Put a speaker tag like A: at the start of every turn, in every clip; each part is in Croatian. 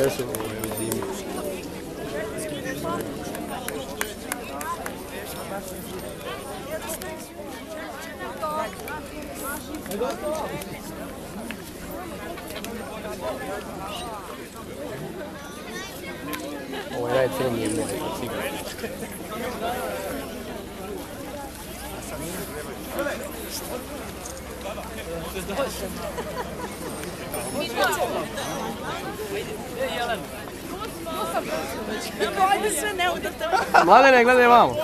A: Sve su u zimi. Ovo je najcrnije mene od svih. Mladene, gledaj vamo.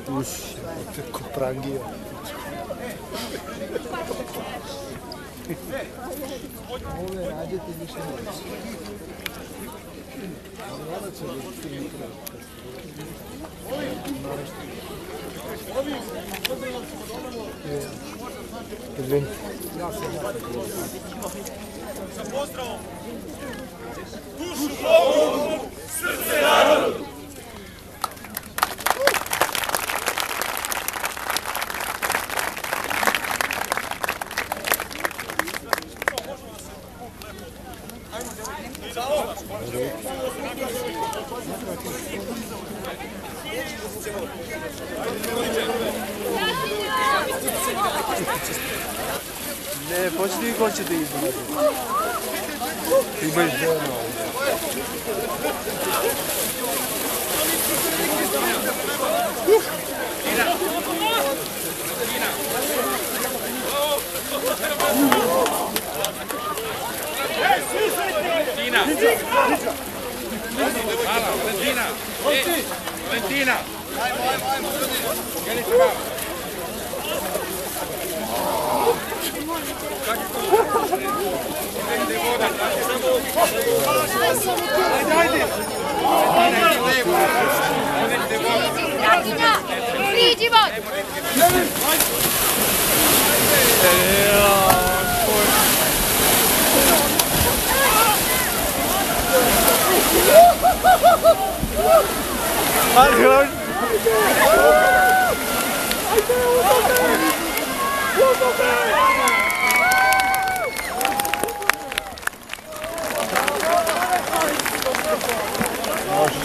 B: Uš, ko prangija. Ove rađete više neće.
A: Izvini.
C: Sa pozdravom! Dušu Bogu, srce narodu!
B: Ne, početi ko ćete izgledati. Ti baš ženo.
C: Valentina! Hvala, Valentina! Valentina!
D: Priđi vod!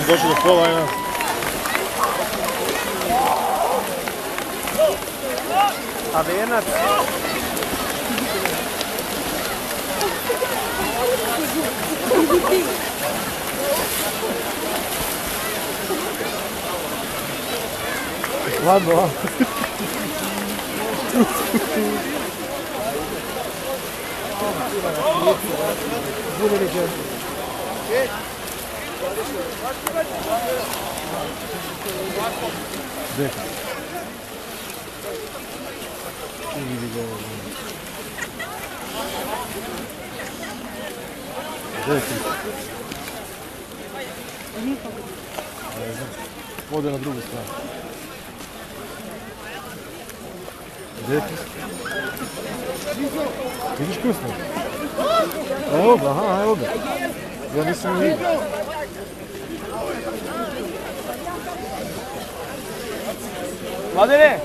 B: Došli do pola, ja. A venac? Ladno. Bude neće. Deka. Vidi ga ovo. Deka. Ode na drugu stranu. Deka. Vidiš kusno? Evo ga, aha, evo ga. Ja nisam vidio. Mladene!